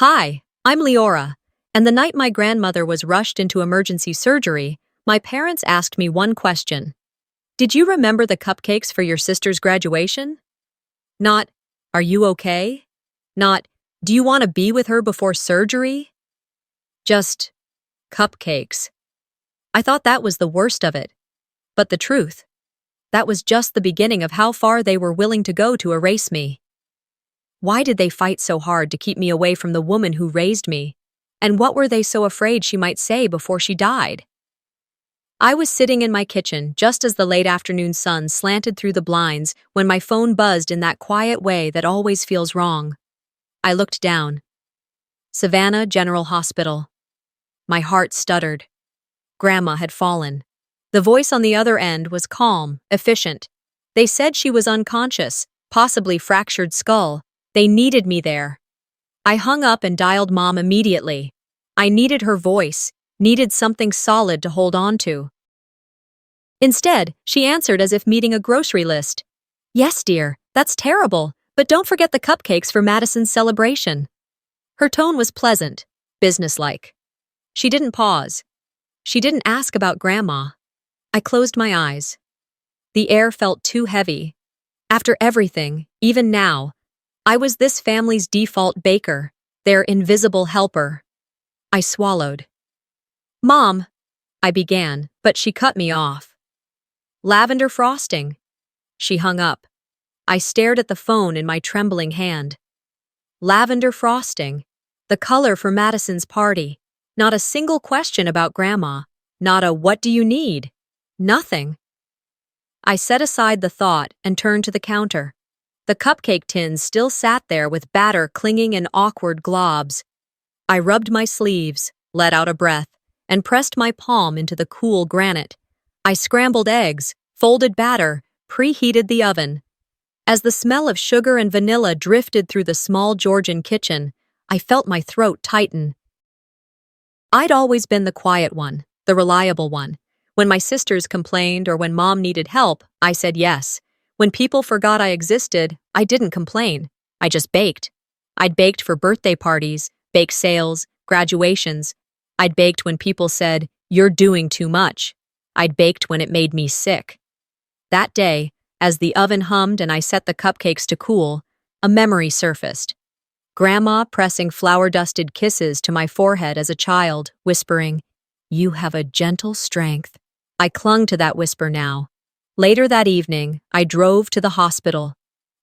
Hi, I'm Leora, and the night my grandmother was rushed into emergency surgery, my parents asked me one question. Did you remember the cupcakes for your sister's graduation? Not, are you okay? Not, do you want to be with her before surgery? Just, cupcakes. I thought that was the worst of it. But the truth, that was just the beginning of how far they were willing to go to erase me. Why did they fight so hard to keep me away from the woman who raised me? And what were they so afraid she might say before she died? I was sitting in my kitchen just as the late afternoon sun slanted through the blinds when my phone buzzed in that quiet way that always feels wrong. I looked down. Savannah General Hospital. My heart stuttered. Grandma had fallen. The voice on the other end was calm, efficient. They said she was unconscious, possibly fractured skull. They needed me there. I hung up and dialed Mom immediately. I needed her voice, needed something solid to hold on to. Instead, she answered as if meeting a grocery list. Yes, dear, that's terrible, but don't forget the cupcakes for Madison's celebration. Her tone was pleasant, businesslike. She didn't pause. She didn't ask about Grandma. I closed my eyes. The air felt too heavy. After everything, even now, I was this family's default baker, their invisible helper. I swallowed. Mom, I began, but she cut me off. Lavender frosting. She hung up. I stared at the phone in my trembling hand. Lavender frosting. The color for Madison's party. Not a single question about Grandma. Not a what do you need? Nothing. I set aside the thought and turned to the counter. The cupcake tins still sat there with batter clinging in awkward globs. I rubbed my sleeves, let out a breath, and pressed my palm into the cool granite. I scrambled eggs, folded batter, preheated the oven. As the smell of sugar and vanilla drifted through the small Georgian kitchen, I felt my throat tighten. I'd always been the quiet one, the reliable one. When my sisters complained or when Mom needed help, I said yes. When people forgot I existed, I didn't complain. I just baked. I'd baked for birthday parties, bake sales, graduations. I'd baked when people said, "You're doing too much." I'd baked when it made me sick. That day, as the oven hummed and I set the cupcakes to cool, a memory surfaced. Grandma pressing flour-dusted kisses to my forehead as a child, whispering, "You have a gentle strength." I clung to that whisper now. Later that evening, I drove to the hospital.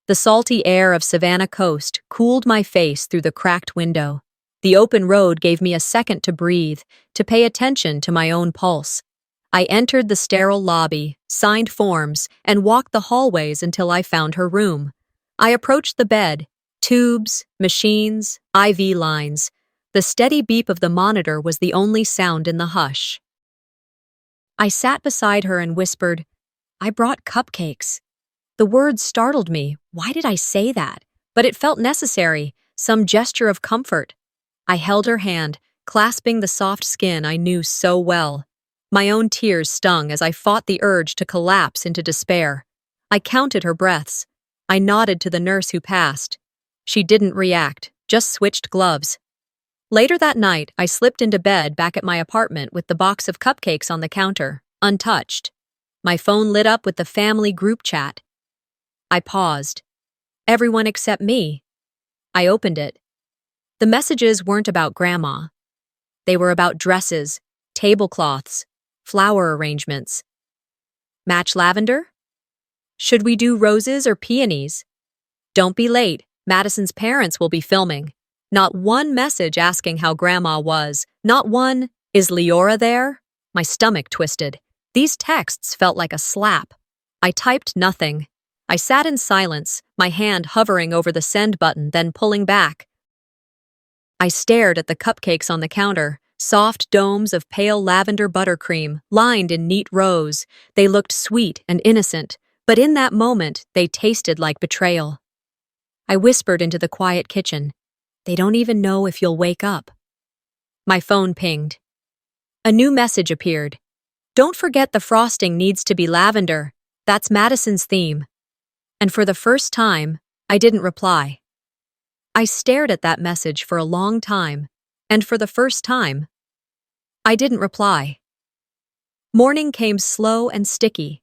The salty air of Savannah Coast cooled my face through the cracked window. The open road gave me a second to breathe, to pay attention to my own pulse. I entered the sterile lobby, signed forms, and walked the hallways until I found her room. I approached the bed. Tubes, machines, IV lines. The steady beep of the monitor was the only sound in the hush. I sat beside her and whispered, "I brought cupcakes." The words startled me. Why did I say that? But it felt necessary, some gesture of comfort. I held her hand, clasping the soft skin I knew so well. My own tears stung as I fought the urge to collapse into despair. I counted her breaths. I nodded to the nurse who passed. She didn't react, just switched gloves. Later that night, I slipped into bed back at my apartment with the box of cupcakes on the counter, untouched. My phone lit up with the family group chat. I paused. Everyone except me. I opened it. The messages weren't about Grandma. They were about dresses, tablecloths, flower arrangements. Match lavender? Should we do roses or peonies? Don't be late. Madison's parents will be filming. Not one message asking how Grandma was. Not one, "Is Leora there?" My stomach twisted. These texts felt like a slap. I typed nothing. I sat in silence, my hand hovering over the send button, then pulling back. I stared at the cupcakes on the counter, soft domes of pale lavender buttercream, lined in neat rows. They looked sweet and innocent, but in that moment, they tasted like betrayal. I whispered into the quiet kitchen, "They don't even know if you'll wake up." My phone pinged. A new message appeared. "Don't forget the frosting needs to be lavender. That's Madison's theme." And for the first time, I didn't reply. I stared at that message for a long time, and for the first time, I didn't reply. Morning came slow and sticky.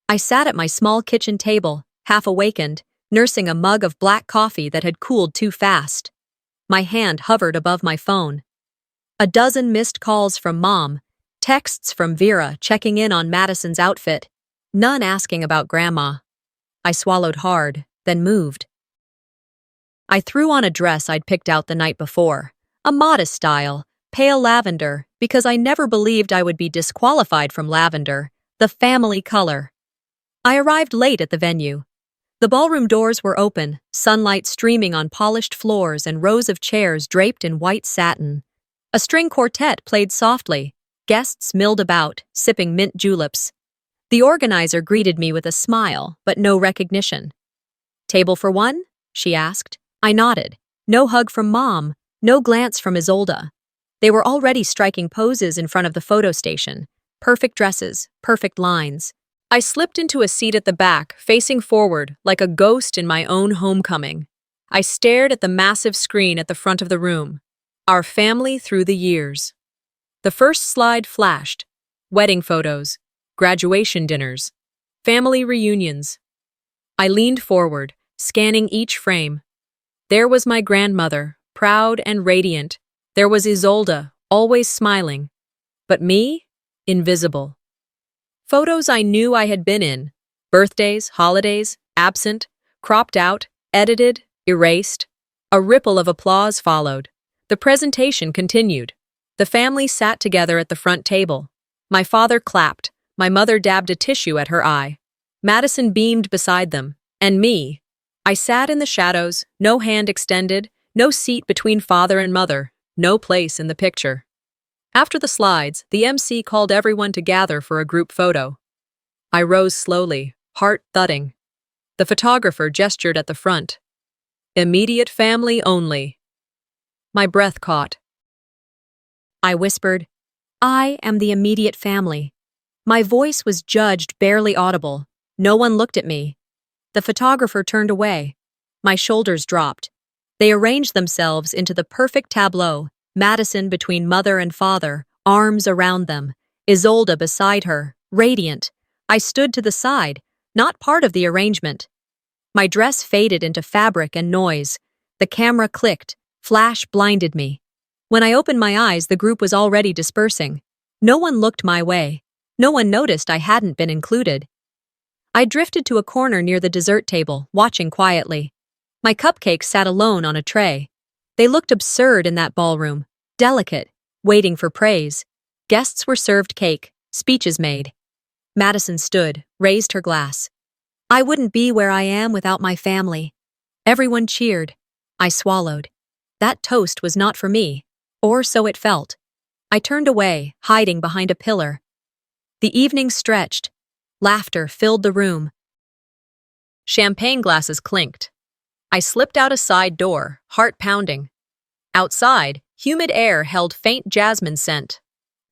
I sat at my small kitchen table, half awakened, nursing a mug of black coffee that had cooled too fast. My hand hovered above my phone. A dozen missed calls from Mom, texts from Vera checking in on Madison's outfit, none asking about Grandma. I swallowed hard, then moved. I threw on a dress I'd picked out the night before, a modest style, pale lavender, because I never believed I would be disqualified from lavender, the family color. I arrived late at the venue. The ballroom doors were open, sunlight streaming on polished floors and rows of chairs draped in white satin. A string quartet played softly. Guests milled about, sipping mint juleps. The organizer greeted me with a smile, but no recognition. "Table for one?" she asked. I nodded. No hug from Mom, no glance from Isolde. They were already striking poses in front of the photo station. Perfect dresses, perfect lines. I slipped into a seat at the back, facing forward, like a ghost in my own homecoming. I stared at the massive screen at the front of the room. Our family through the years. The first slide flashed. Wedding photos, graduation dinners, family reunions. I leaned forward, scanning each frame. There was my grandmother, proud and radiant. There was Isolde, always smiling. But me? Invisible. Photos I knew I had been in. Birthdays, holidays, absent, cropped out, edited, erased. A ripple of applause followed. The presentation continued. The family sat together at the front table. My father clapped. My mother dabbed a tissue at her eye. Madison beamed beside them. And me. I sat in the shadows, no hand extended, no seat between father and mother, no place in the picture. After the slides, the MC called everyone to gather for a group photo. I rose slowly, heart thudding. The photographer gestured at the front. Immediate family only. My breath caught. I whispered, "I am the immediate family." My voice was judged barely audible. No one looked at me. The photographer turned away. My shoulders dropped. They arranged themselves into the perfect tableau, Madison between mother and father, arms around them, Isolde beside her, radiant. I stood to the side, not part of the arrangement. My dress faded into fabric and noise. The camera clicked. Flash blinded me. When I opened my eyes, the group was already dispersing. No one looked my way. No one noticed I hadn't been included. I drifted to a corner near the dessert table, watching quietly. My cupcakes sat alone on a tray. They looked absurd in that ballroom, delicate, waiting for praise. Guests were served cake, speeches made. Madison stood, raised her glass. I wouldn't be where I am without my family. Everyone cheered. I swallowed. That toast was not for me, or so it felt. I turned away, hiding behind a pillar. The evening stretched. Laughter filled the room. Champagne glasses clinked. I slipped out a side door, heart pounding. Outside, humid air held faint jasmine scent.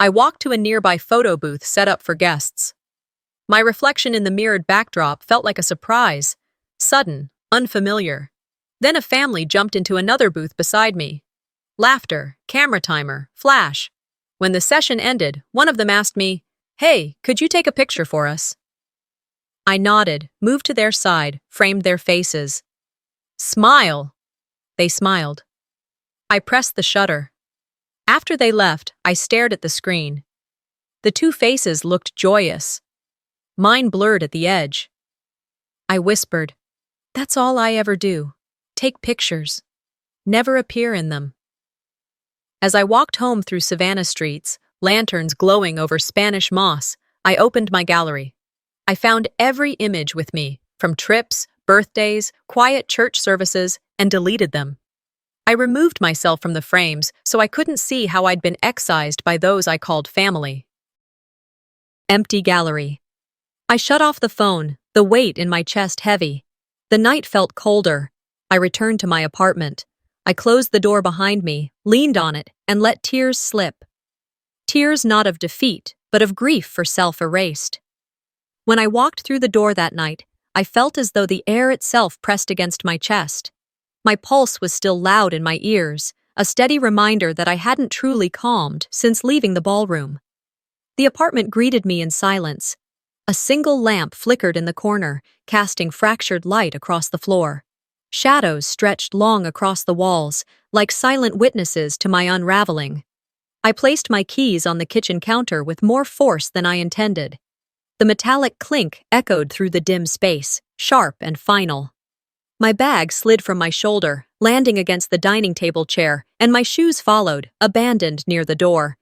I walked to a nearby photo booth set up for guests. My reflection in the mirrored backdrop felt like a surprise, sudden, unfamiliar. Then a family jumped into another booth beside me. Laughter, camera timer, flash. When the session ended, one of them asked me, "Hey, could you take a picture for us?" I nodded, moved to their side, framed their faces. "Smile!" They smiled. I pressed the shutter. After they left, I stared at the screen. The two faces looked joyous. Mine blurred at the edge. I whispered, "That's all I ever do. Take pictures. Never appear in them." As I walked home through Savannah streets, lanterns glowing over Spanish moss, I opened my gallery. I found every image with me, from trips, birthdays, quiet church services, and deleted them. I removed myself from the frames so I couldn't see how I'd been excised by those I called family. Empty gallery. I shut off the phone, the weight in my chest heavy. The night felt colder. I returned to my apartment. I closed the door behind me, leaned on it, and let tears slip. Tears not of defeat, but of grief for self-erased. When I walked through the door that night, I felt as though the air itself pressed against my chest. My pulse was still loud in my ears, a steady reminder that I hadn't truly calmed since leaving the ballroom. The apartment greeted me in silence. A single lamp flickered in the corner, casting fractured light across the floor. Shadows stretched long across the walls, like silent witnesses to my unraveling. I placed my keys on the kitchen counter with more force than I intended. The metallic clink echoed through the dim space, sharp and final. My bag slid from my shoulder, landing against the dining table chair, and my shoes followed, abandoned near the door.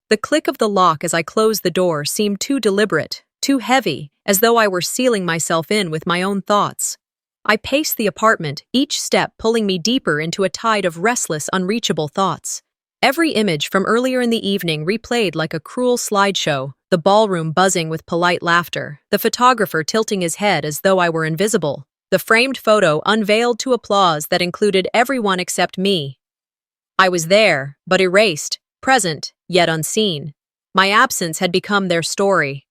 The click of the lock as I closed the door seemed too deliberate, too heavy, as though I were sealing myself in with my own thoughts. I paced the apartment, each step pulling me deeper into a tide of restless, unreachable thoughts. Every image from earlier in the evening replayed like a cruel slideshow, the ballroom buzzing with polite laughter, the photographer tilting his head as though I were invisible, the framed photo unveiled to applause that included everyone except me. I was there, but erased, present, yet unseen. My absence had become their story.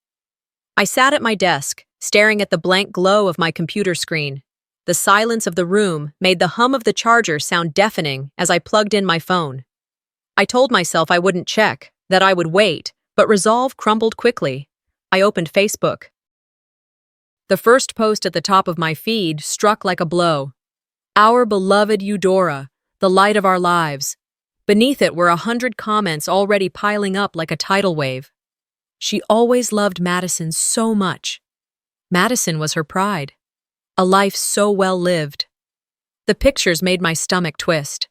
I sat at my desk, staring at the blank glow of my computer screen. The silence of the room made the hum of the charger sound deafening as I plugged in my phone. I told myself I wouldn't check, that I would wait, but resolve crumbled quickly. I opened Facebook. The first post at the top of my feed struck like a blow. Our beloved Eudora, the light of our lives. Beneath it were 100 comments already piling up like a tidal wave. She always loved Madison so much. Madison was her pride. A life so well lived. The pictures made my stomach twist.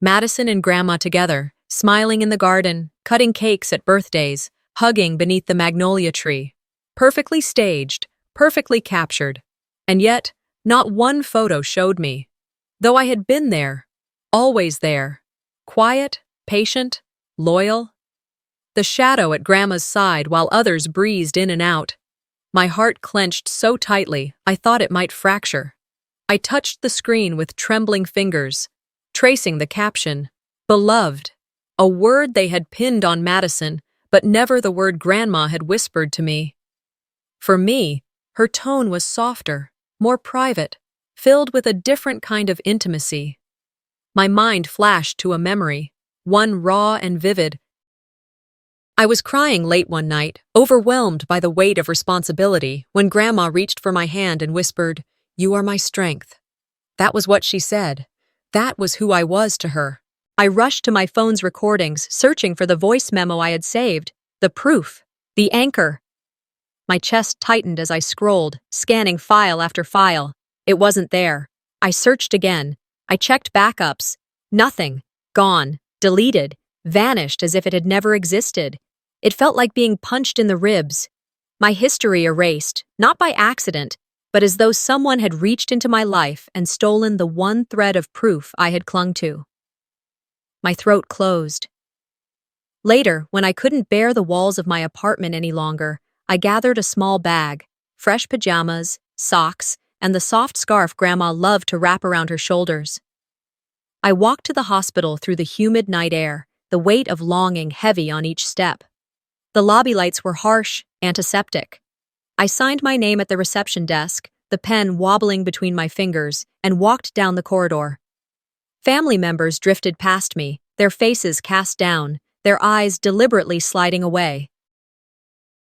Madison and Grandma together, smiling in the garden, cutting cakes at birthdays, hugging beneath the magnolia tree. Perfectly staged, perfectly captured. And yet, not one photo showed me. Though I had been there, always there. Quiet, patient, loyal. The shadow at Grandma's side while others breezed in and out. My heart clenched so tightly, I thought it might fracture. I touched the screen with trembling fingers, tracing the caption, "Beloved," a word they had pinned on Madison, but never the word Grandma had whispered to me. For me, her tone was softer, more private, filled with a different kind of intimacy. My mind flashed to a memory, one raw and vivid. I was crying late one night, overwhelmed by the weight of responsibility, when Grandma reached for my hand and whispered, "You are my strength." That was what she said. That was who I was to her. I rushed to my phone's recordings, searching for the voice memo I had saved, the proof, the anchor. My chest tightened as I scrolled, scanning file after file. It wasn't there. I searched again. I checked backups. Nothing. Gone. Deleted. Vanished as if it had never existed. It felt like being punched in the ribs. My history erased, not by accident, but as though someone had reached into my life and stolen the one thread of proof I had clung to. My throat closed. Later, when I couldn't bear the walls of my apartment any longer, I gathered a small bag, fresh pajamas, socks, and the soft scarf Grandma loved to wrap around her shoulders. I walked to the hospital through the humid night air, the weight of longing heavy on each step. The lobby lights were harsh, antiseptic. I signed my name at the reception desk, the pen wobbling between my fingers, and walked down the corridor. Family members drifted past me, their faces cast down, their eyes deliberately sliding away.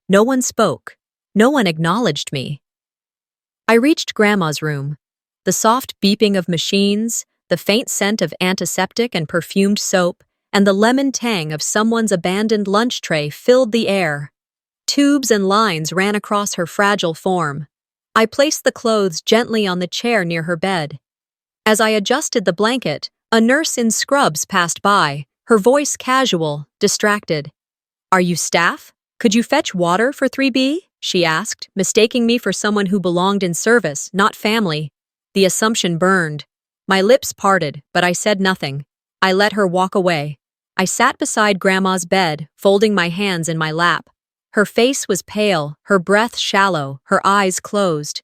No one spoke. No one acknowledged me. I reached Grandma's room. The soft beeping of machines, the faint scent of antiseptic and perfumed soap, and the lemon tang of someone's abandoned lunch tray filled the air. Tubes and lines ran across her fragile form. I placed the clothes gently on the chair near her bed. As I adjusted the blanket, a nurse in scrubs passed by, her voice casual, distracted. "Are you staff? Could you fetch water for 3B?" she asked, mistaking me for someone who belonged in service, not family. The assumption burned. My lips parted, but I said nothing. I let her walk away. I sat beside Grandma's bed, folding my hands in my lap. Her face was pale, her breath shallow, her eyes closed.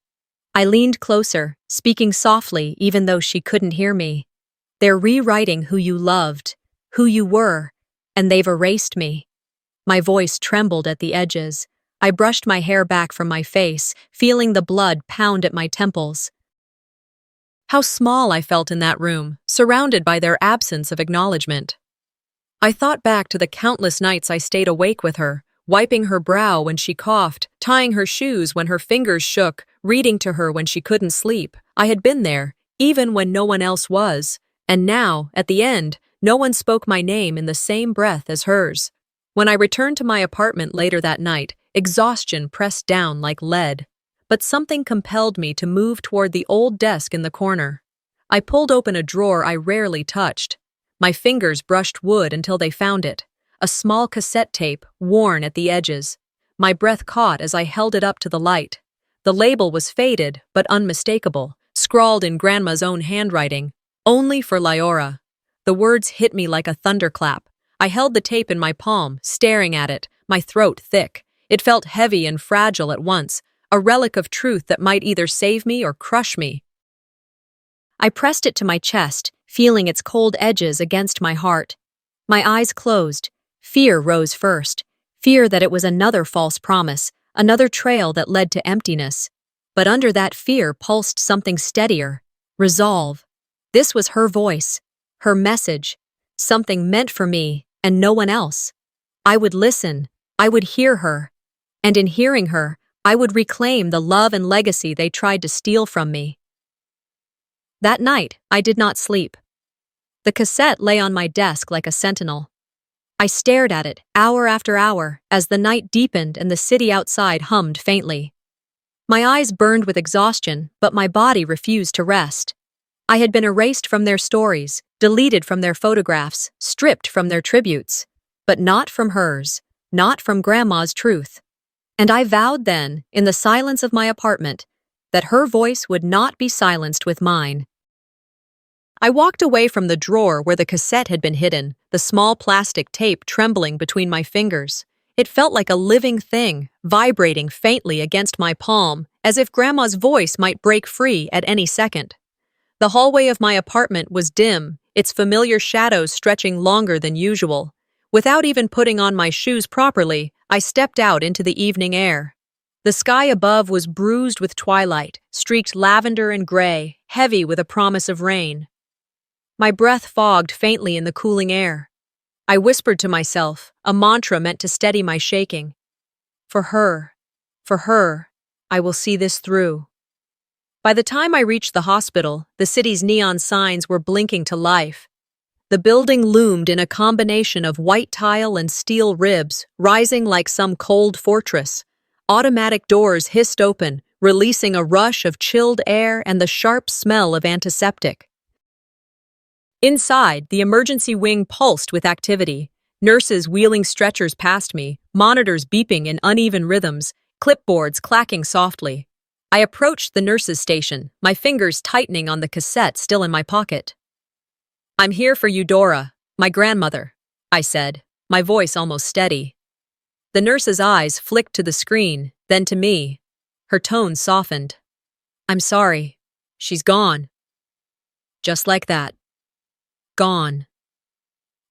I leaned closer, speaking softly even though she couldn't hear me. "They're rewriting who you loved, who you were, and they've erased me." My voice trembled at the edges. I brushed my hair back from my face, feeling the blood pound at my temples. How small I felt in that room, surrounded by their absence of acknowledgement. I thought back to the countless nights I stayed awake with her, wiping her brow when she coughed, tying her shoes when her fingers shook, reading to her when she couldn't sleep. I had been there, even when no one else was. And now, at the end, no one spoke my name in the same breath as hers. When I returned to my apartment later that night, exhaustion pressed down like lead. But something compelled me to move toward the old desk in the corner. I pulled open a drawer I rarely touched. My fingers brushed wood until they found it, a small cassette tape, worn at the edges. My breath caught as I held it up to the light. The label was faded, but unmistakable, scrawled in Grandma's own handwriting, "Only for Lyora." The words hit me like a thunderclap. I held the tape in my palm, staring at it, my throat thick. It felt heavy and fragile at once, a relic of truth that might either save me or crush me. I pressed it to my chest, feeling its cold edges against my heart. My eyes closed. Fear rose first. Fear that it was another false promise, another trail that led to emptiness. But under that fear pulsed something steadier. Resolve. This was her voice, her message, something meant for me and no one else. I would listen. I would hear her. And in hearing her, I would reclaim the love and legacy they tried to steal from me. That night, I did not sleep. The cassette lay on my desk like a sentinel. I stared at it, hour after hour, as the night deepened and the city outside hummed faintly. My eyes burned with exhaustion, but my body refused to rest. I had been erased from their stories, deleted from their photographs, stripped from their tributes. But not from hers, not from Grandma's truth. And I vowed then, in the silence of my apartment, that her voice would not be silenced with mine. I walked away from the drawer where the cassette had been hidden, the small plastic tape trembling between my fingers. It felt like a living thing, vibrating faintly against my palm, as if Grandma's voice might break free at any second. The hallway of my apartment was dim, its familiar shadows stretching longer than usual. Without even putting on my shoes properly, I stepped out into the evening air. The sky above was bruised with twilight, streaked lavender and gray, heavy with a promise of rain. My breath fogged faintly in the cooling air. I whispered to myself, a mantra meant to steady my shaking. For her, I will see this through. By the time I reached the hospital, the city's neon signs were blinking to life. The building loomed in a combination of white tile and steel ribs, rising like some cold fortress. Automatic doors hissed open, releasing a rush of chilled air and the sharp smell of antiseptic. Inside, the emergency wing pulsed with activity. Nurses wheeling stretchers past me, monitors beeping in uneven rhythms, clipboards clacking softly. I approached the nurses' station, my fingers tightening on the cassette still in my pocket. "I'm here for you, Dora, my grandmother," I said, my voice almost steady. The nurse's eyes flicked to the screen, then to me. Her tone softened. "I'm sorry. She's gone." Just like that. Gone.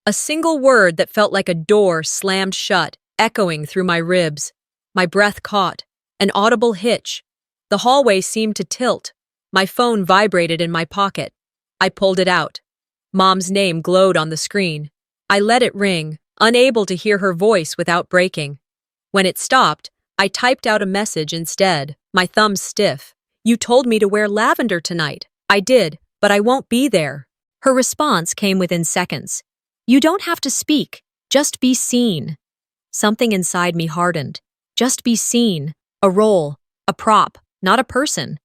A single word that felt like a door slammed shut, echoing through my ribs. My breath caught. An audible hitch. The hallway seemed to tilt. My phone vibrated in my pocket. I pulled it out. Mom's name glowed on the screen. I let it ring, unable to hear her voice without breaking. When it stopped, I typed out a message instead, my thumbs stiff. "You told me to wear lavender tonight." "I did, but I won't be there." Her response came within seconds. "You don't have to speak, just be seen." Something inside me hardened. Just be seen. A role, a prop, not a person.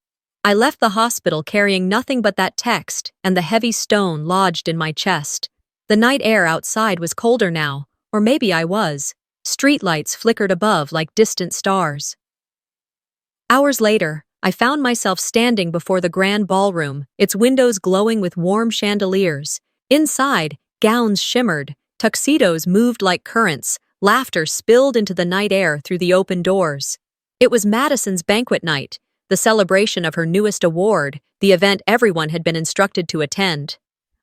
I left the hospital carrying nothing but that text and the heavy stone lodged in my chest. The night air outside was colder now, or maybe I was. Streetlights flickered above like distant stars. Hours later, I found myself standing before the grand ballroom, its windows glowing with warm chandeliers. Inside, gowns shimmered, tuxedos moved like currents, laughter spilled into the night air through the open doors. It was Madison's banquet night, the celebration of her newest award, the event everyone had been instructed to attend.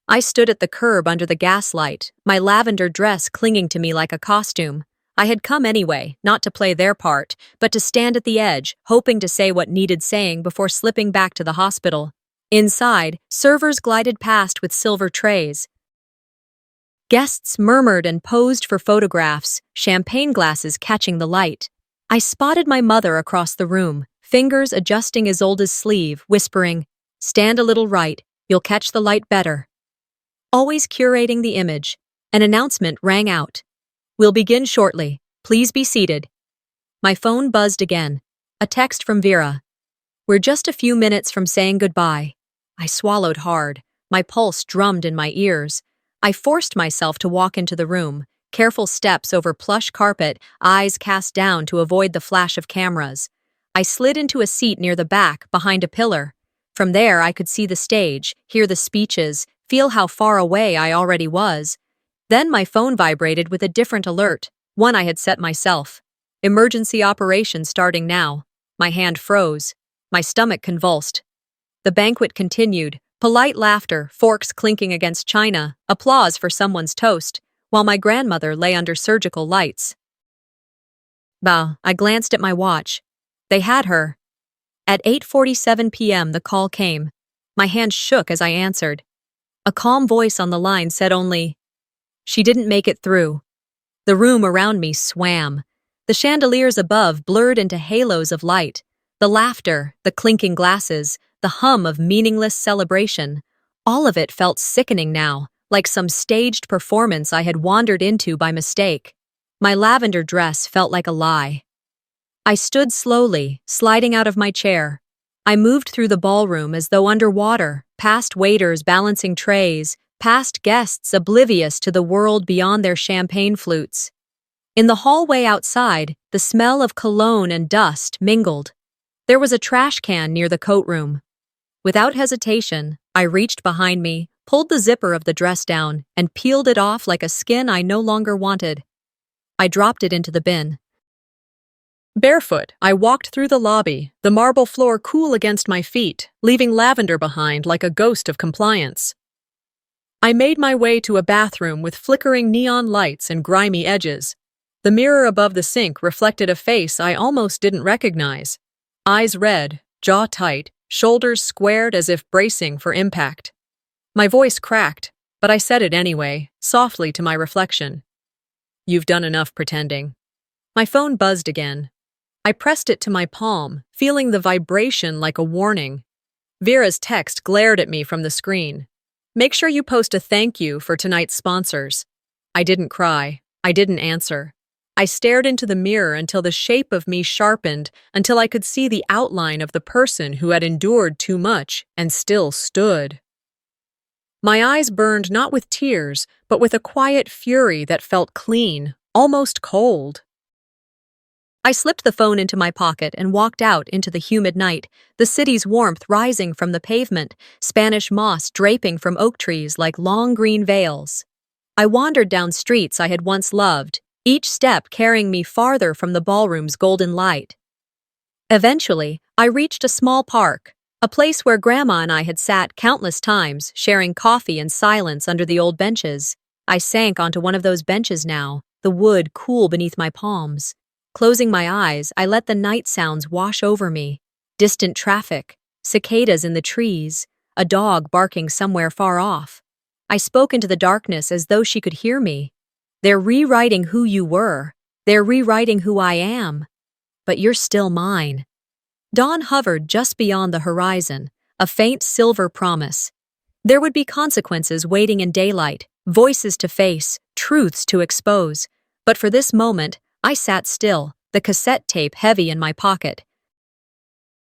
I stood at the curb under the gaslight, my lavender dress clinging to me like a costume. I had come anyway, not to play their part, but to stand at the edge, hoping to say what needed saying before slipping back to the hospital. Inside, servers glided past with silver trays. Guests murmured and posed for photographs, champagne glasses catching the light. I spotted my mother across the room, fingers adjusting Isolde's sleeve, whispering, "Stand a little right, you'll catch the light better." Always curating the image, an announcement rang out. "We'll begin shortly. Please be seated." My phone buzzed again. A text from Vera. "We're just a few minutes from saying goodbye." I swallowed hard. My pulse drummed in my ears. I forced myself to walk into the room, careful steps over plush carpet, eyes cast down to avoid the flash of cameras. I slid into a seat near the back, behind a pillar. From there, I could see the stage, hear the speeches, feel how far away I already was. Then my phone vibrated with a different alert, one I had set myself. Emergency operation starting now. My hand froze. My stomach convulsed. The banquet continued, polite laughter, forks clinking against china, applause for someone's toast, while my grandmother lay under surgical lights. I glanced at my watch. They had her. At 8:47 p.m. the call came. My hand shook as I answered. A calm voice on the line said only, "She didn't make it through." The room around me swam. The chandeliers above blurred into halos of light. The laughter, the clinking glasses, the hum of meaningless celebration. All of it felt sickening now, like some staged performance I had wandered into by mistake. My lavender dress felt like a lie. I stood slowly, sliding out of my chair. I moved through the ballroom as though underwater, past waiters balancing trays, past guests oblivious to the world beyond their champagne flutes. In the hallway outside, the smell of cologne and dust mingled. There was a trash can near the coat room. Without hesitation, I reached behind me, pulled the zipper of the dress down, and peeled it off like a skin I no longer wanted. I dropped it into the bin. Barefoot, I walked through the lobby, the marble floor cool against my feet, leaving lavender behind like a ghost of compliance. I made my way to a bathroom with flickering neon lights and grimy edges. The mirror above the sink reflected a face I almost didn't recognize. Eyes red, jaw tight, shoulders squared as if bracing for impact. My voice cracked, but I said it anyway, softly to my reflection. "You've done enough pretending." My phone buzzed again. I pressed it to my palm, feeling the vibration like a warning. Vera's text glared at me from the screen. "Make sure you post a thank you for tonight's sponsors." I didn't cry. I didn't answer. I stared into the mirror until the shape of me sharpened, until I could see the outline of the person who had endured too much and still stood. My eyes burned not with tears, but with a quiet fury that felt clean, almost cold. I slipped the phone into my pocket and walked out into the humid night, the city's warmth rising from the pavement, Spanish moss draping from oak trees like long green veils. I wandered down streets I had once loved, each step carrying me farther from the ballroom's golden light. Eventually, I reached a small park, a place where Grandma and I had sat countless times, sharing coffee and silence under the old benches. I sank onto one of those benches now, the wood cool beneath my palms. Closing my eyes, I let the night sounds wash over me. Distant traffic, cicadas in the trees, a dog barking somewhere far off. I spoke into the darkness as though she could hear me. "They're rewriting who you were. They're rewriting who I am. But you're still mine." Dawn hovered just beyond the horizon, a faint silver promise. There would be consequences waiting in daylight, voices to face, truths to expose. But for this moment, I sat still, the cassette tape heavy in my pocket.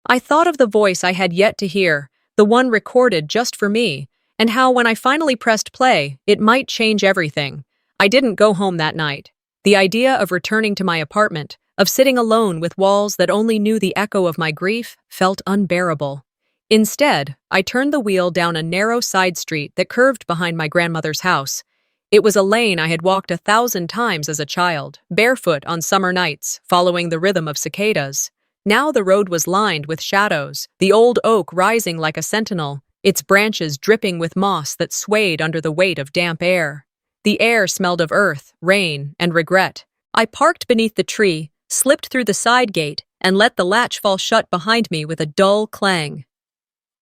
I thought of the voice I had yet to hear, the one recorded just for me, and how when I finally pressed play, it might change everything. I didn't go home that night. The idea of returning to my apartment, of sitting alone with walls that only knew the echo of my grief, felt unbearable. Instead, I turned the wheel down a narrow side street that curved behind my grandmother's house. It was a lane I had walked 1,000 times as a child, barefoot on summer nights, following the rhythm of cicadas. Now the road was lined with shadows, the old oak rising like a sentinel, its branches dripping with moss that swayed under the weight of damp air. The air smelled of earth, rain, and regret. I parked beneath the tree, slipped through the side gate, and let the latch fall shut behind me with a dull clang.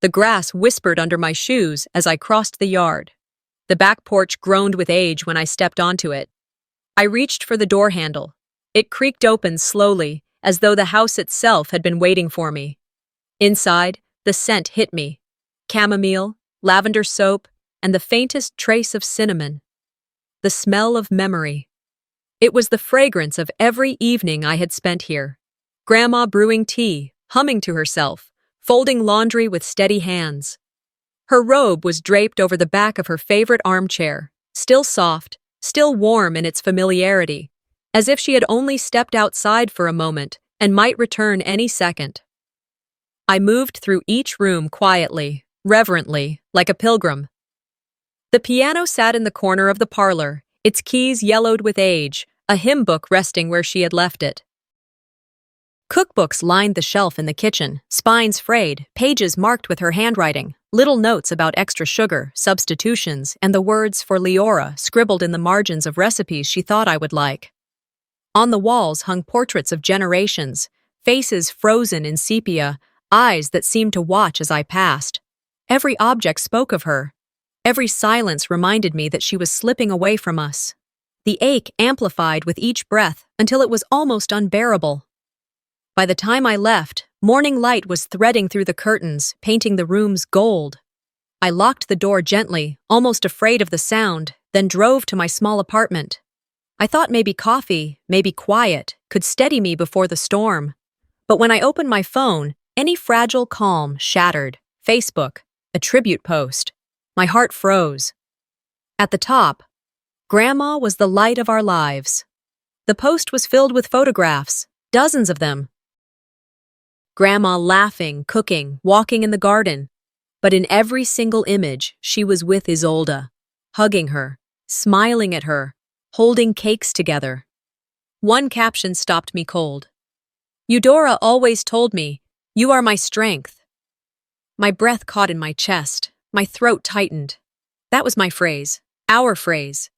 The grass whispered under my shoes as I crossed the yard. The back porch groaned with age when I stepped onto it. I reached for the door handle. It creaked open slowly, as though the house itself had been waiting for me. Inside, the scent hit me. Chamomile, lavender soap, and the faintest trace of cinnamon. The smell of memory. It was the fragrance of every evening I had spent here. Grandma brewing tea, humming to herself, folding laundry with steady hands. Her robe was draped over the back of her favorite armchair, still soft, still warm in its familiarity, as if she had only stepped outside for a moment and might return any second. I moved through each room quietly, reverently, like a pilgrim. The piano sat in the corner of the parlor, its keys yellowed with age, a hymn book resting where she had left it. Cookbooks lined the shelf in the kitchen, spines frayed, pages marked with her handwriting, little notes about extra sugar, substitutions, and the words for Leora scribbled in the margins of recipes she thought I would like. On the walls hung portraits of generations, faces frozen in sepia, eyes that seemed to watch as I passed. Every object spoke of her. Every silence reminded me that she was slipping away from us. The ache amplified with each breath until it was almost unbearable. By the time I left, morning light was threading through the curtains, painting the rooms gold. I locked the door gently, almost afraid of the sound, then drove to my small apartment. I thought maybe coffee, maybe quiet, could steady me before the storm. But when I opened my phone, any fragile calm shattered. Facebook, a tribute post. My heart froze. At the top, Grandma was the light of our lives. The post was filled with photographs, dozens of them. Grandma laughing, cooking, walking in the garden. But in every single image, she was with Isolde, hugging her, smiling at her, holding cakes together. One caption stopped me cold. Eudora always told me, "You are my strength." My breath caught in my chest, my throat tightened. That was my phrase, our phrase.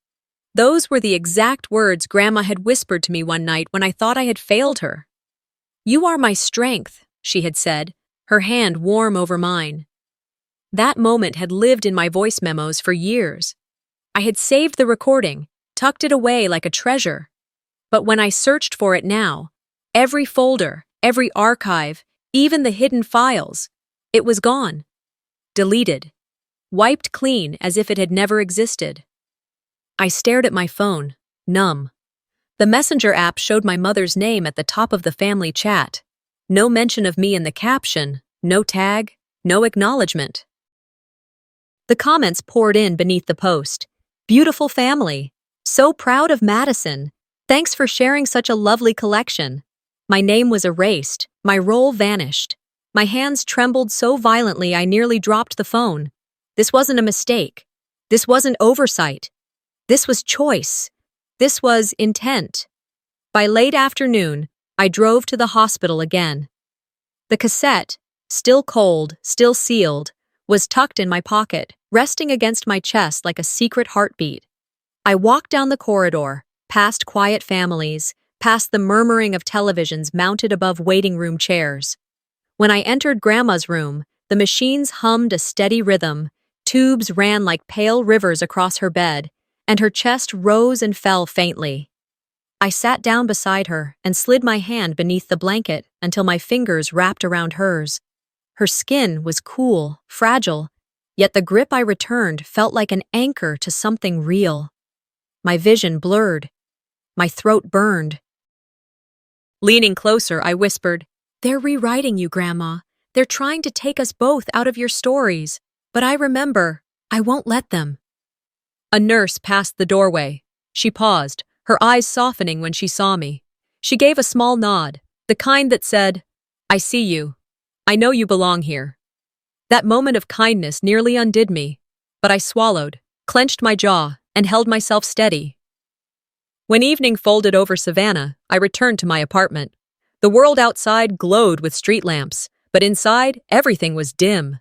Those were the exact words Grandma had whispered to me one night when I thought I had failed her. "You are my strength," she had said, her hand warm over mine. That moment had lived in my voice memos for years. I had saved the recording, tucked it away like a treasure. But when I searched for it now, every folder, every archive, even the hidden files, it was gone. Deleted. Wiped clean as if it had never existed. I stared at my phone, numb. The Messenger app showed my mother's name at the top of the family chat. No mention of me in the caption, no tag, no acknowledgement. The comments poured in beneath the post. Beautiful family. So proud of Madison. Thanks for sharing such a lovely collection. My name was erased. My role vanished. My hands trembled so violently I nearly dropped the phone. This wasn't a mistake. This wasn't oversight. This was choice. This was intent. By late afternoon, I drove to the hospital again. The cassette, still cold, still sealed, was tucked in my pocket, resting against my chest like a secret heartbeat. I walked down the corridor, past quiet families, past the murmuring of televisions mounted above waiting room chairs. When I entered Grandma's room, the machines hummed a steady rhythm, tubes ran like pale rivers across her bed, and her chest rose and fell faintly. I sat down beside her and slid my hand beneath the blanket until my fingers wrapped around hers. Her skin was cool, fragile, yet the grip I returned felt like an anchor to something real. My vision blurred. My throat burned. Leaning closer, I whispered, "They're rewriting you, Grandma. They're trying to take us both out of your stories. But I remember, I won't let them." A nurse passed the doorway. She paused, her eyes softening when she saw me. She gave a small nod, the kind that said, "I see you. I know you belong here." That moment of kindness nearly undid me, but I swallowed, clenched my jaw, and held myself steady. When evening folded over Savannah, I returned to my apartment. The world outside glowed with street lamps, but inside, everything was dim.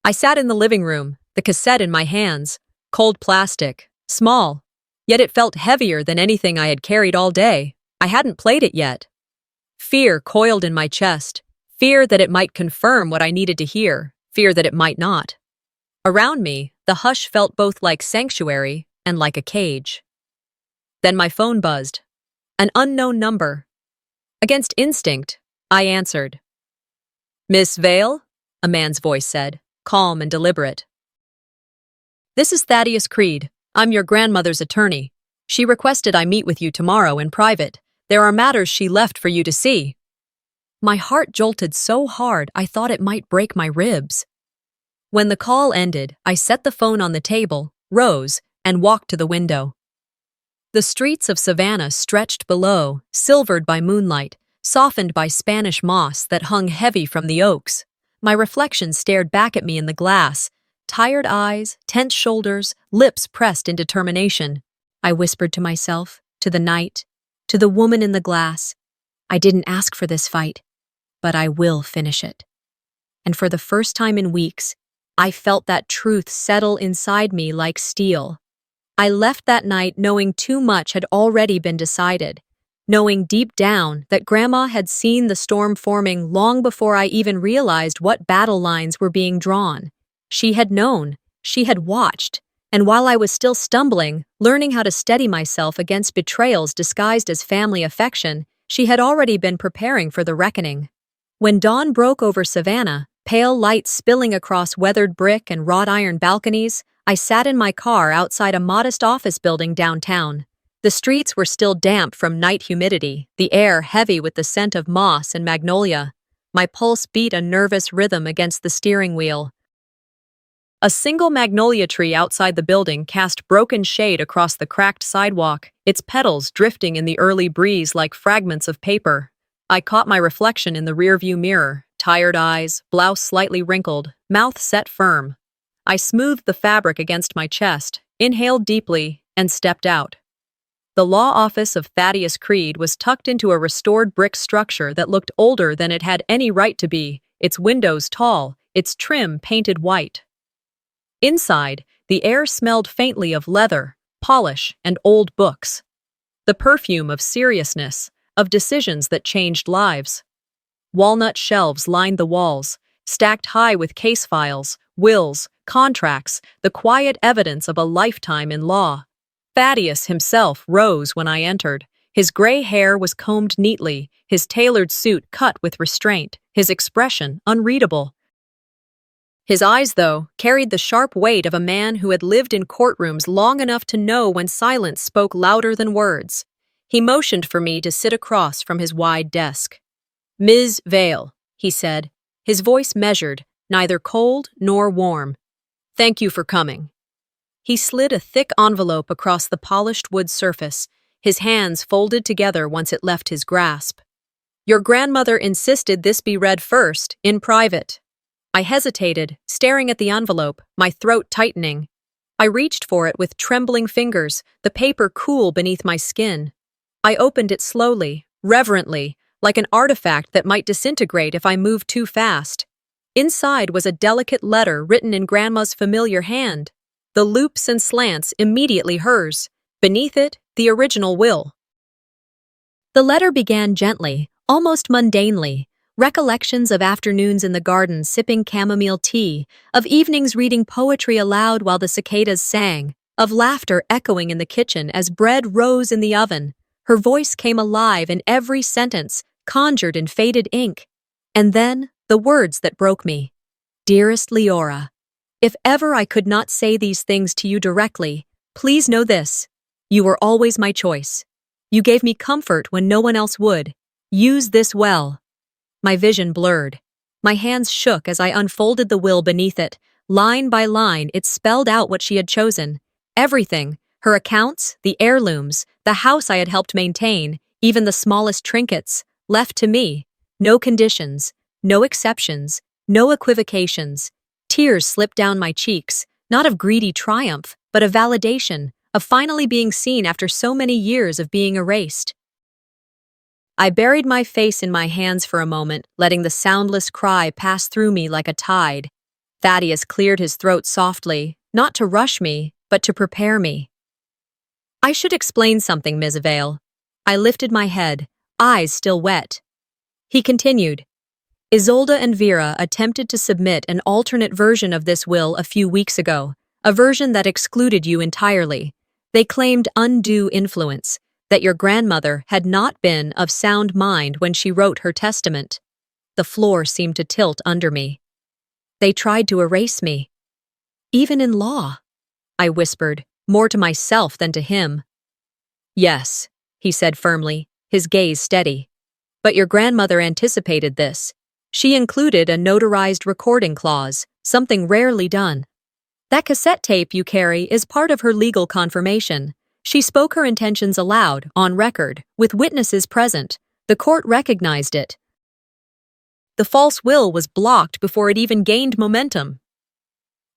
I sat in the living room, the cassette in my hands, cold plastic, small, yet it felt heavier than anything I had carried all day. I hadn't played it yet. Fear coiled in my chest, fear that it might confirm what I needed to hear, fear that it might not. Around me, the hush felt both like sanctuary and like a cage. Then my phone buzzed. An unknown number. Against instinct, I answered. "Miss Vale?" a man's voice said, calm and deliberate. "This is Thaddeus Creed. I'm your grandmother's attorney. She requested I meet with you tomorrow in private. There are matters she left for you to see." My heart jolted so hard I thought it might break my ribs. When the call ended, I set the phone on the table, rose, and walked to the window. The streets of Savannah stretched below, silvered by moonlight, softened by Spanish moss that hung heavy from the oaks. My reflection stared back at me in the glass, tired eyes, tense shoulders, lips pressed in determination. I whispered to myself, to the night, to the woman in the glass, "I didn't ask for this fight, but I will finish it." And for the first time in weeks, I felt that truth settle inside me like steel. I left that night knowing too much had already been decided, knowing deep down that Grandma had seen the storm forming long before I even realized what battle lines were being drawn. She had known, she had watched, and while I was still stumbling, learning how to steady myself against betrayals disguised as family affection, she had already been preparing for the reckoning. When dawn broke over Savannah, pale light spilling across weathered brick and wrought iron balconies, I sat in my car outside a modest office building downtown. The streets were still damp from night humidity, the air heavy with the scent of moss and magnolia. My pulse beat a nervous rhythm against the steering wheel. A single magnolia tree outside the building cast broken shade across the cracked sidewalk, its petals drifting in the early breeze like fragments of paper. I caught my reflection in the rearview mirror, tired eyes, blouse slightly wrinkled, mouth set firm. I smoothed the fabric against my chest, inhaled deeply, and stepped out. The law office of Thaddeus Creed was tucked into a restored brick structure that looked older than it had any right to be, its windows tall, its trim painted white. Inside, the air smelled faintly of leather, polish, and old books. The perfume of seriousness, of decisions that changed lives. Walnut shelves lined the walls, stacked high with case files, wills, contracts, the quiet evidence of a lifetime in law. Thaddeus himself rose when I entered. His gray hair was combed neatly, his tailored suit cut with restraint, his expression unreadable. His eyes, though, carried the sharp weight of a man who had lived in courtrooms long enough to know when silence spoke louder than words. He motioned for me to sit across from his wide desk. "Ms. Vale," he said, his voice measured, neither cold nor warm. "Thank you for coming." He slid a thick envelope across the polished wood surface, his hands folded together once it left his grasp. "Your grandmother insisted this be read first, in private." I hesitated, staring at the envelope, my throat tightening. I reached for it with trembling fingers, the paper cool beneath my skin. I opened it slowly, reverently, like an artifact that might disintegrate if I moved too fast. Inside was a delicate letter written in Grandma's familiar hand, the loops and slants immediately hers. Beneath it, the original will. The letter began gently, almost mundanely, recollections of afternoons in the garden sipping chamomile tea, of evenings reading poetry aloud while the cicadas sang, of laughter echoing in the kitchen as bread rose in the oven. Her voice came alive in every sentence, conjured in faded ink. And then, the words that broke me. "Dearest Leora, if ever I could not say these things to you directly, please know this. You were always my choice. You gave me comfort when no one else would. Use this well." My vision blurred. My hands shook as I unfolded the will beneath it. Line by line, it spelled out what she had chosen. Everything. Her accounts, the heirlooms, the house I had helped maintain, even the smallest trinkets, left to me. No conditions, no exceptions, no equivocations. Tears slipped down my cheeks, not of greedy triumph, but of validation, of finally being seen after so many years of being erased. I buried my face in my hands for a moment, letting the soundless cry pass through me like a tide. Thaddeus cleared his throat softly, not to rush me, but to prepare me. "I should explain something, Ms. Vale." I lifted my head, eyes still wet. He continued, Isolde and Vera attempted to submit an alternate version of this will a few weeks ago, a version that excluded you entirely. They claimed undue influence, that your grandmother had not been of sound mind when she wrote her testament. The floor seemed to tilt under me. They tried to erase me. Even in law, I whispered, more to myself than to him. Yes, he said firmly, his gaze steady. But your grandmother anticipated this. She included a notarized recording clause, something rarely done. That cassette tape you carry is part of her legal confirmation. She spoke her intentions aloud, on record, with witnesses present. The court recognized it. The false will was blocked before it even gained momentum.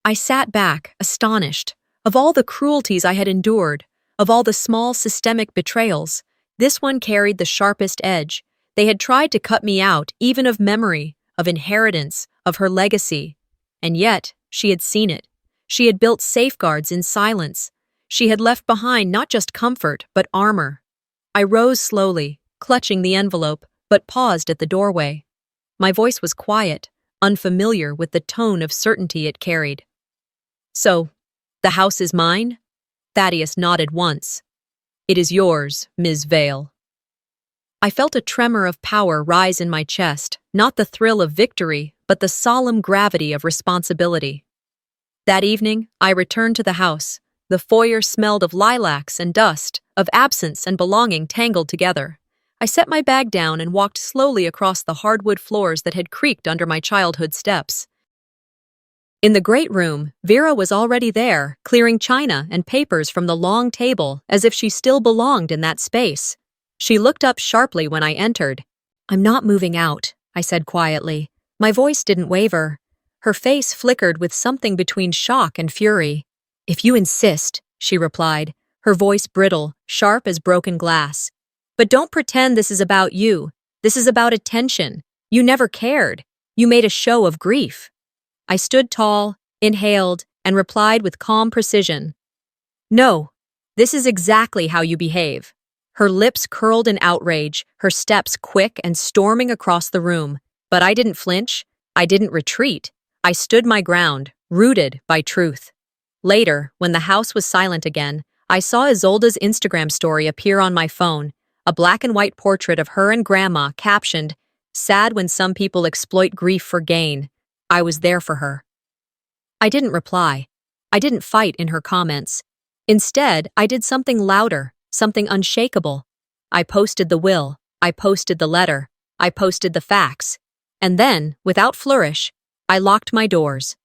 I sat back, astonished. Of all the cruelties I had endured, of all the small systemic betrayals, this one carried the sharpest edge. They had tried to cut me out, even of memory, of inheritance, of her legacy. And yet, she had seen it. She had built safeguards in silence. She had left behind not just comfort, but armor. I rose slowly, clutching the envelope, but paused at the doorway. My voice was quiet, unfamiliar with the tone of certainty it carried. So, the house is mine? Thaddeus nodded once. It is yours, Ms. Vale. I felt a tremor of power rise in my chest, not the thrill of victory, but the solemn gravity of responsibility. That evening, I returned to the house. The foyer smelled of lilacs and dust, of absence and belonging tangled together. I set my bag down and walked slowly across the hardwood floors that had creaked under my childhood steps. In the great room, Vera was already there, clearing china and papers from the long table as if she still belonged in that space. She looked up sharply when I entered. "I'm not moving out," I said quietly. My voice didn't waver. Her face flickered with something between shock and fury. "If you insist," she replied, her voice brittle, sharp as broken glass. "But don't pretend this is about you. This is about attention. You never cared. You made a show of grief." I stood tall, inhaled, and replied with calm precision. "No, this is exactly how you behave." Her lips curled in outrage, her steps quick and storming across the room. But I didn't flinch. I didn't retreat. I stood my ground, rooted by truth. Later, when the house was silent again, I saw Isolde's Instagram story appear on my phone, a black and white portrait of her and Grandma captioned, "Sad when some people exploit grief for gain." I was there for her. I didn't reply. I didn't fight in her comments. Instead, I did something louder, something unshakable. I posted the will. I posted the letter. I posted the facts. And then, without flourish, I locked my doors.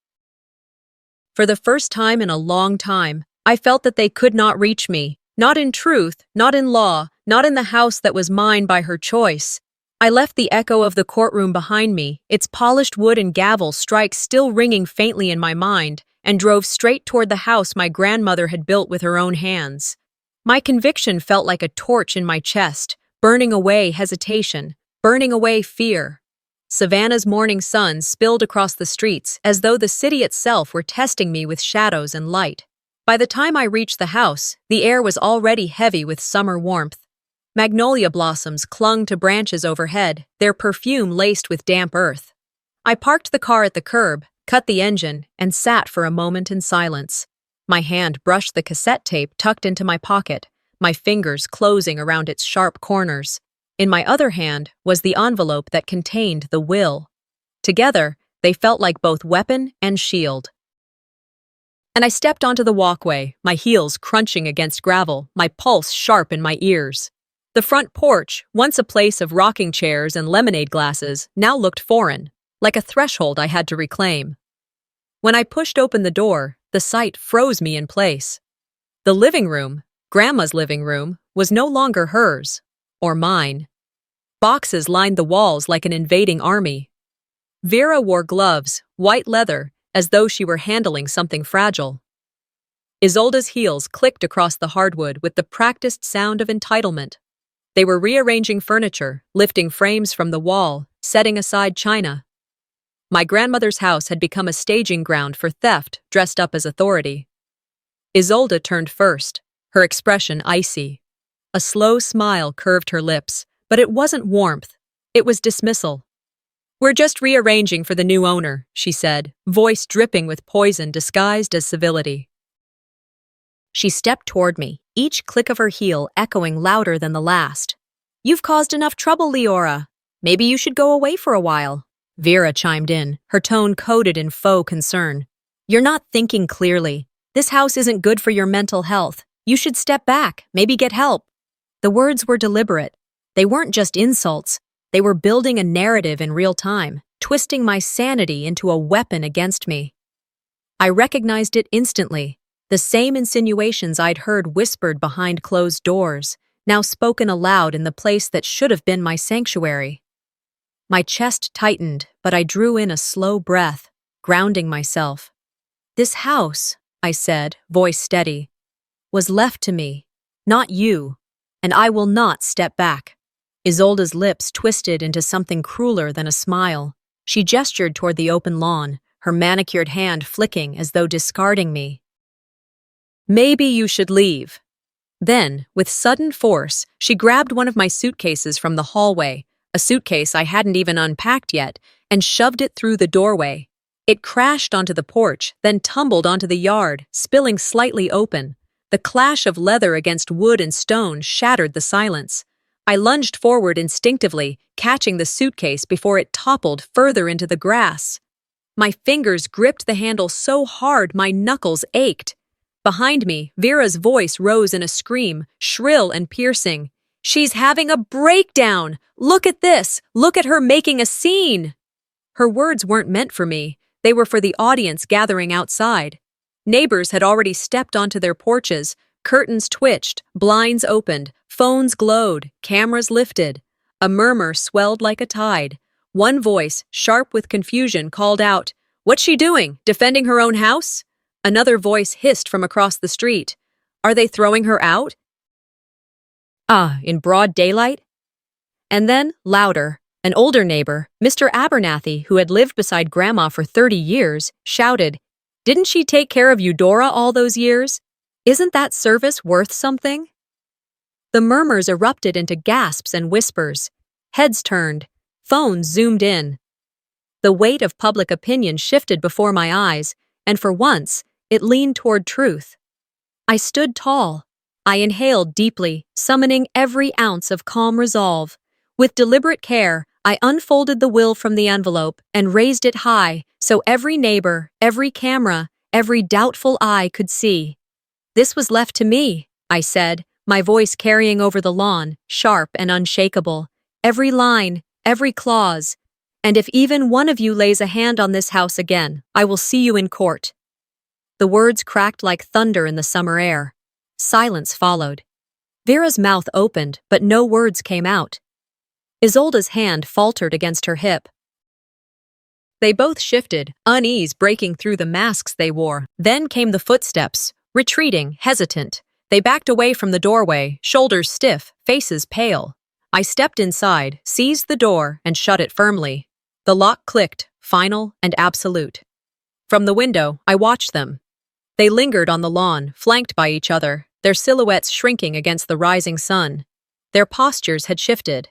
For the first time in a long time, I felt that they could not reach me, not in truth, not in law, not in the house that was mine by her choice. I left the echo of the courtroom behind me, its polished wood and gavel strikes still ringing faintly in my mind, and drove straight toward the house my grandmother had built with her own hands. My conviction felt like a torch in my chest, burning away hesitation, burning away fear. Savannah's morning sun spilled across the streets as though the city itself were testing me with shadows and light. By the time I reached the house, the air was already heavy with summer warmth. Magnolia blossoms clung to branches overhead, their perfume laced with damp earth. I parked the car at the curb, cut the engine, and sat for a moment in silence. My hand brushed the cassette tape tucked into my pocket, my fingers closing around its sharp corners. In my other hand was the envelope that contained the will. Together, they felt like both weapon and shield. And I stepped onto the walkway, my heels crunching against gravel, my pulse sharp in my ears. The front porch, once a place of rocking chairs and lemonade glasses, now looked foreign, like a threshold I had to reclaim. When I pushed open the door, the sight froze me in place. The living room, Grandma's living room, was no longer hers, or mine. Boxes lined the walls like an invading army. Vera wore gloves, white leather, as though she were handling something fragile. Isolde's heels clicked across the hardwood with the practiced sound of entitlement. They were rearranging furniture, lifting frames from the wall, setting aside china. My grandmother's house had become a staging ground for theft dressed up as authority. Isolde turned first, her expression icy. A slow smile curved her lips, but it wasn't warmth. It was dismissal. We're just rearranging for the new owner, she said, voice dripping with poison disguised as civility. She stepped toward me, each click of her heel echoing louder than the last. You've caused enough trouble, Leora. Maybe you should go away for a while. Vera chimed in, her tone coated in faux concern. You're not thinking clearly. This house isn't good for your mental health. You should step back, maybe get help. The words were deliberate. They weren't just insults. They were building a narrative in real time, twisting my sanity into a weapon against me. I recognized it instantly. The same insinuations I'd heard whispered behind closed doors, now spoken aloud in the place that should have been my sanctuary. My chest tightened, but I drew in a slow breath, grounding myself. This house, I said, voice steady, was left to me, not you, and I will not step back. Isolde's lips twisted into something crueler than a smile. She gestured toward the open lawn, her manicured hand flicking as though discarding me. Maybe you should leave. Then, with sudden force, she grabbed one of my suitcases from the hallway, a suitcase I hadn't even unpacked yet, and shoved it through the doorway. It crashed onto the porch, then tumbled onto the yard, spilling slightly open. The clash of leather against wood and stone shattered the silence. I lunged forward instinctively, catching the suitcase before it toppled further into the grass. My fingers gripped the handle so hard my knuckles ached. Behind me, Vera's voice rose in a scream, shrill and piercing. She's having a breakdown! Look at this! Look at her making a scene! Her words weren't meant for me. They were for the audience gathering outside. Neighbors had already stepped onto their porches. Curtains twitched, blinds opened, phones glowed, cameras lifted. A murmur swelled like a tide. One voice, sharp with confusion, called out, "What's she doing? Defending her own house?" Another voice hissed from across the street. "Are they throwing her out?" In broad daylight? And then, louder, an older neighbor, Mr. Abernathy, who had lived beside Grandma for 30 years, shouted, "Didn't she take care of Eudora all those years? Isn't that service worth something?" The murmurs erupted into gasps and whispers. Heads turned. Phones zoomed in. The weight of public opinion shifted before my eyes, and for once, it leaned toward truth. I stood tall. I inhaled deeply, summoning every ounce of calm resolve. With deliberate care, I unfolded the will from the envelope and raised it high so every neighbor, every camera, every doubtful eye could see. "This was left to me," I said, my voice carrying over the lawn, sharp and unshakable. "Every line, every clause. And if even one of you lays a hand on this house again, I will see you in court." The words cracked like thunder in the summer air. Silence followed. Vera's mouth opened, but no words came out. Isolde's hand faltered against her hip. They both shifted, unease breaking through the masks they wore. Then came the footsteps, retreating, hesitant. They backed away from the doorway, shoulders stiff, faces pale. I stepped inside, seized the door, and shut it firmly. The lock clicked, final and absolute. From the window, I watched them. They lingered on the lawn, flanked by each other, their silhouettes shrinking against the rising sun. Their postures had shifted.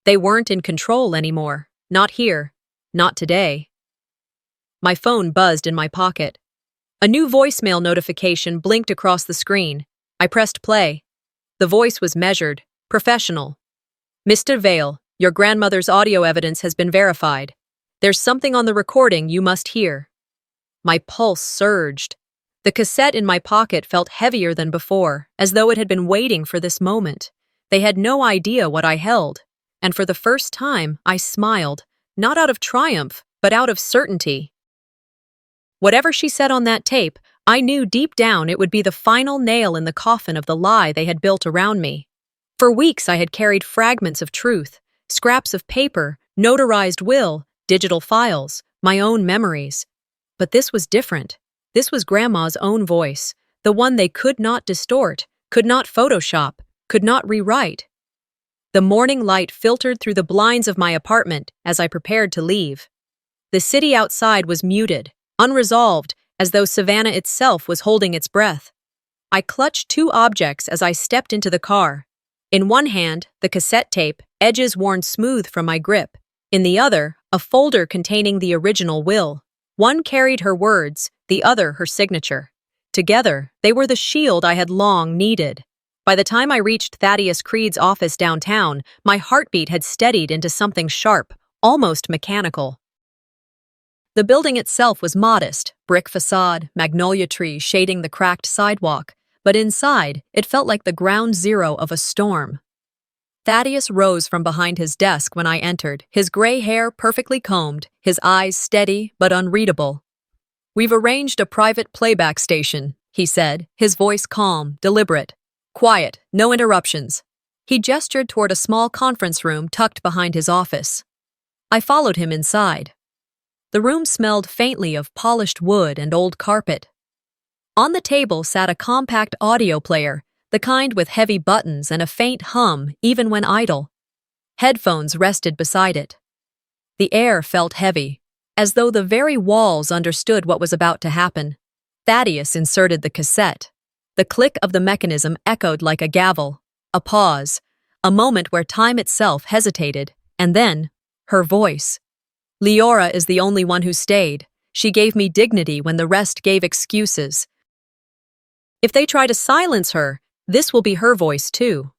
They weren't in control anymore. Not here. Not today. My phone buzzed in my pocket. A new voicemail notification blinked across the screen. I pressed play. The voice was measured, professional. "Mr. Vale, your grandmother's audio evidence has been verified. There's something on the recording you must hear." My pulse surged. The cassette in my pocket felt heavier than before, as though it had been waiting for this moment. They had no idea what I held, and for the first time, I smiled, not out of triumph, but out of certainty. Whatever she said on that tape, I knew deep down it would be the final nail in the coffin of the lie they had built around me. For weeks I had carried fragments of truth, scraps of paper, notarized will, digital files, my own memories. But this was different. This was Grandma's own voice, the one they could not distort, could not Photoshop, could not rewrite. The morning light filtered through the blinds of my apartment as I prepared to leave. The city outside was muted, unresolved, as though Savannah itself was holding its breath. I clutched two objects as I stepped into the car. In one hand, the cassette tape, edges worn smooth from my grip. In the other, a folder containing the original will. One carried her words, the other her signature. Together, they were the shield I had long needed. By the time I reached Thaddeus Creed's office downtown, my heartbeat had steadied into something sharp, almost mechanical. The building itself was modest, brick facade, magnolia tree shading the cracked sidewalk, but inside, it felt like the ground zero of a storm. Thaddeus rose from behind his desk when I entered, his gray hair perfectly combed, his eyes steady but unreadable. "We've arranged a private playback station," he said, his voice calm, deliberate. "Quiet, no interruptions." He gestured toward a small conference room tucked behind his office. I followed him inside. The room smelled faintly of polished wood and old carpet. On the table sat a compact audio player, the kind with heavy buttons and a faint hum even when idle. Headphones rested beside it. The air felt heavy, as though the very walls understood what was about to happen. Thaddeus inserted the cassette. The click of the mechanism echoed like a gavel. A pause, a moment where time itself hesitated, and then, her voice. "Leora is the only one who stayed. She gave me dignity when the rest gave excuses. If they try to silence her, this will be her voice too."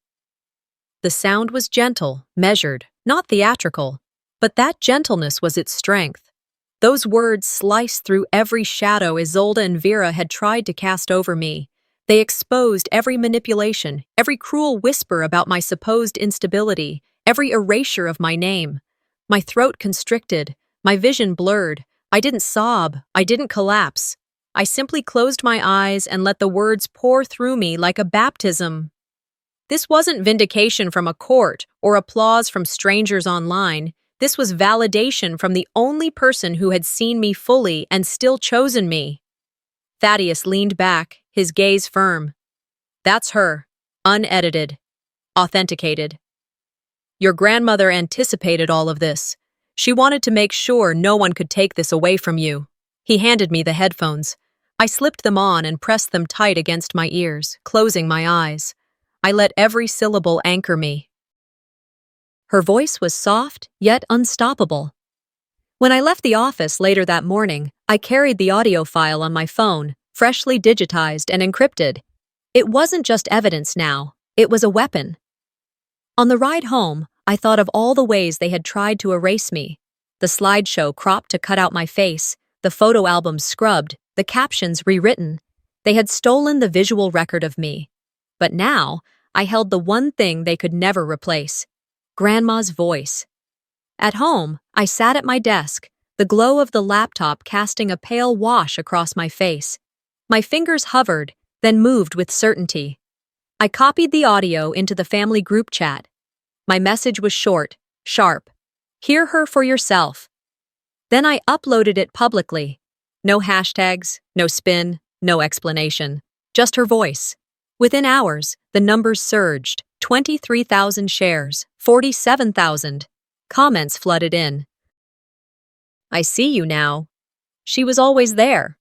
The sound was gentle, measured, not theatrical, but that gentleness was its strength. Those words sliced through every shadow Isolde and Vera had tried to cast over me. They exposed every manipulation, every cruel whisper about my supposed instability, every erasure of my name. My throat constricted, my vision blurred. I didn't sob, I didn't collapse. I simply closed my eyes and let the words pour through me like a baptism. This wasn't vindication from a court or applause from strangers online. This was validation from the only person who had seen me fully and still chosen me. Thaddeus leaned back, his gaze firm. "That's her, unedited, authenticated. Your grandmother anticipated all of this. She wanted to make sure no one could take this away from you." He handed me the headphones. I slipped them on and pressed them tight against my ears, closing my eyes. I let every syllable anchor me. Her voice was soft, yet unstoppable. When I left the office later that morning, I carried the audio file on my phone, freshly digitized and encrypted. It wasn't just evidence now, it was a weapon. On the ride home, I thought of all the ways they had tried to erase me. The slideshow cropped to cut out my face, the photo albums scrubbed, the captions rewritten. They had stolen the visual record of me. But now, I held the one thing they could never replace: Grandma's voice. At home, I sat at my desk, the glow of the laptop casting a pale wash across my face. My fingers hovered, then moved with certainty. I copied the audio into the family group chat. My message was short, sharp. "Hear her for yourself." Then I uploaded it publicly. No hashtags, no spin, no explanation. Just her voice. Within hours, the numbers surged. 23,000 shares, 47,000. Comments flooded in. "I see you now." She was always there.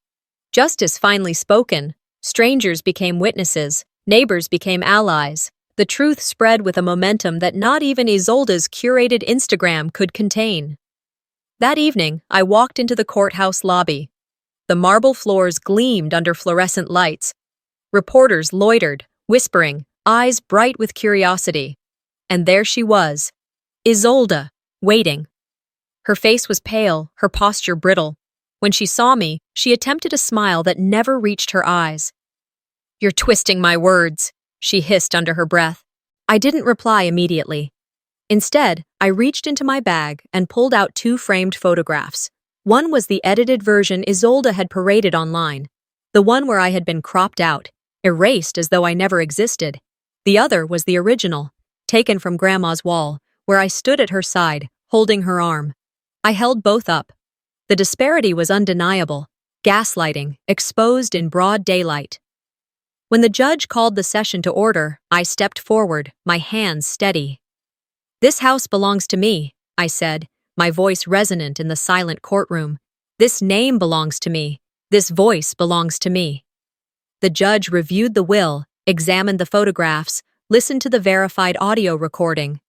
Justice finally spoken. Strangers became witnesses. Neighbors became allies. The truth spread with a momentum that not even Isolde's curated Instagram could contain. That evening, I walked into the courthouse lobby. The marble floors gleamed under fluorescent lights. Reporters loitered, whispering, eyes bright with curiosity. And there she was, Isolde, waiting. Her face was pale, her posture brittle. When she saw me, she attempted a smile that never reached her eyes. "You're twisting my words," she hissed under her breath. I didn't reply immediately. Instead, I reached into my bag and pulled out 2 framed photographs. One was the edited version Isolde had paraded online, the one where I had been cropped out, erased as though I never existed. The other was the original, taken from Grandma's wall, where I stood at her side, holding her arm. I held both up. The disparity was undeniable, gaslighting, exposed in broad daylight. When the judge called the session to order, I stepped forward, my hands steady. "This house belongs to me," I said, my voice resonant in the silent courtroom. "This name belongs to me. This voice belongs to me." The judge reviewed the will, examined the photographs, listened to the verified audio recording.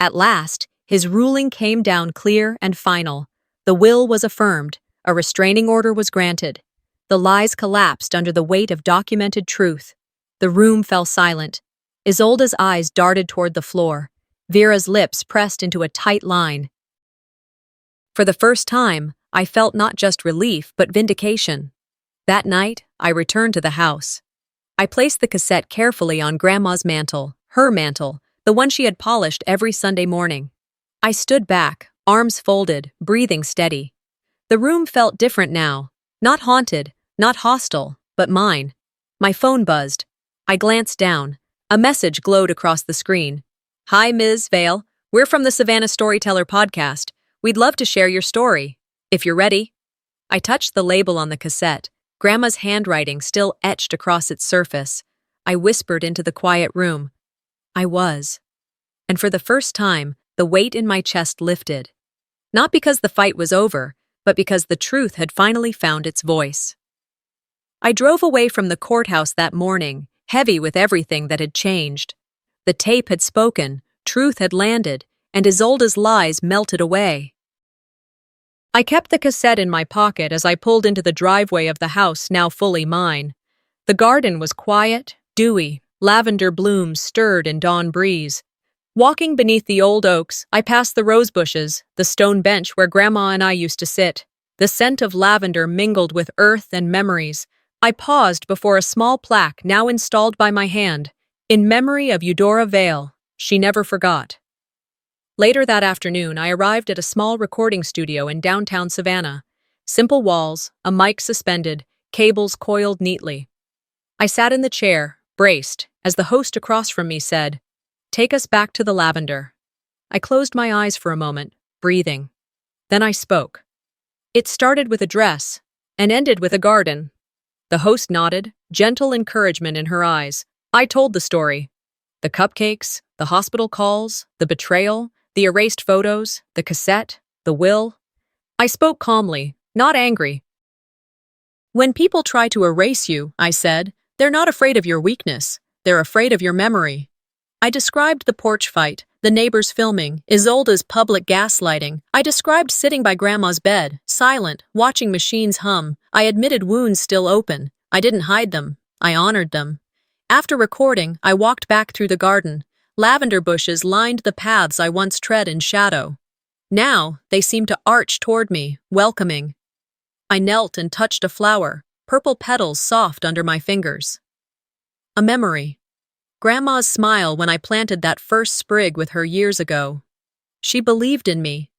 At last, his ruling came down clear and final. The will was affirmed, a restraining order was granted. The lies collapsed under the weight of documented truth. The room fell silent. Isolde's eyes darted toward the floor. Vera's lips pressed into a tight line. For the first time, I felt not just relief but vindication. That night, I returned to the house. I placed the cassette carefully on Grandma's mantel, her mantel, the one she had polished every Sunday morning. I stood back, arms folded, breathing steady. The room felt different now, not haunted, not hostile, but mine. My phone buzzed. I glanced down. A message glowed across the screen. "Hi, Ms. Vale. We're from the Savannah Storyteller podcast. We'd love to share your story. If you're ready." I touched the label on the cassette, Grandma's handwriting still etched across its surface. I whispered into the quiet room. I was. And for the first time, the weight in my chest lifted. Not because the fight was over, but because the truth had finally found its voice. I drove away from the courthouse that morning, heavy with everything that had changed. The tape had spoken, truth had landed, and Isolde's lies melted away. I kept the cassette in my pocket as I pulled into the driveway of the house now fully mine. The garden was quiet, dewy, lavender blooms stirred in dawn breeze. Walking beneath the old oaks, I passed the rose bushes, the stone bench where Grandma and I used to sit. The scent of lavender mingled with earth and memories. I paused before a small plaque now installed by my hand, in memory of Eudora Vale. She never forgot. Later that afternoon, I arrived at a small recording studio in downtown Savannah. Simple walls, a mic suspended, cables coiled neatly. I sat in the chair, braced, as the host across from me said, "Take us back to the lavender." I closed my eyes for a moment, breathing. Then I spoke. It started with a dress, and ended with a garden. The host nodded, gentle encouragement in her eyes. I told the story. The cupcakes, the hospital calls, the betrayal, the erased photos, the cassette, the will. I spoke calmly, not angry. "When people try to erase you," I said, "they're not afraid of your weakness. They're afraid of your memory." I described the porch fight, the neighbors filming, Isolde's public gaslighting. I described sitting by Grandma's bed, silent, watching machines hum. I admitted wounds still open. I didn't hide them. I honored them. After recording, I walked back through the garden. Lavender bushes lined the paths I once tread in shadow. Now, they seemed to arch toward me, welcoming. I knelt and touched a flower, purple petals soft under my fingers. A memory. Grandma's smile when I planted that first sprig with her years ago. She believed in me.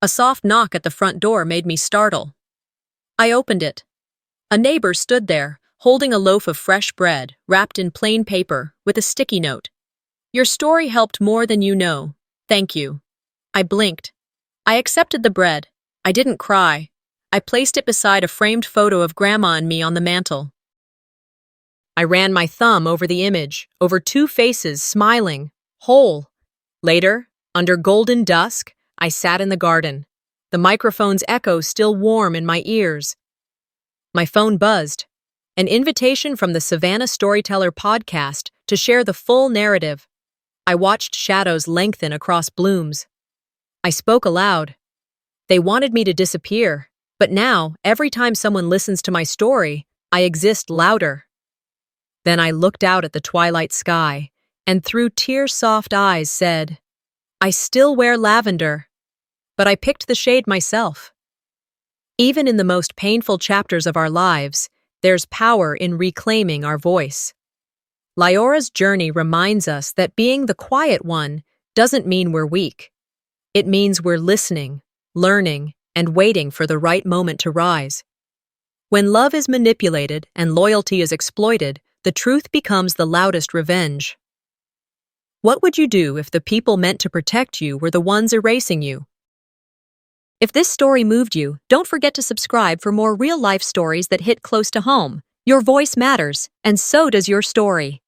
A soft knock at the front door made me startle. I opened it. A neighbor stood there, holding a loaf of fresh bread, wrapped in plain paper, with a sticky note. "Your story helped more than you know. Thank you." I blinked. I accepted the bread. I didn't cry. I placed it beside a framed photo of Grandma and me on the mantel. I ran my thumb over the image, over two faces smiling, whole. Later, under golden dusk, I sat in the garden, the microphone's echo still warm in my ears. My phone buzzed. An invitation from the Savannah Storyteller podcast to share the full narrative. I watched shadows lengthen across blooms. I spoke aloud. They wanted me to disappear, but now, every time someone listens to my story, I exist louder. Then I looked out at the twilight sky, and through tear-soft eyes said, "I still wear lavender, but I picked the shade myself." Even in the most painful chapters of our lives, there's power in reclaiming our voice. Lyora's journey reminds us that being the quiet one doesn't mean we're weak. It means we're listening, learning, and waiting for the right moment to rise. When love is manipulated and loyalty is exploited, the truth becomes the loudest revenge. What would you do if the people meant to protect you were the ones erasing you? If this story moved you, don't forget to subscribe for more real-life stories that hit close to home. Your voice matters, and so does your story.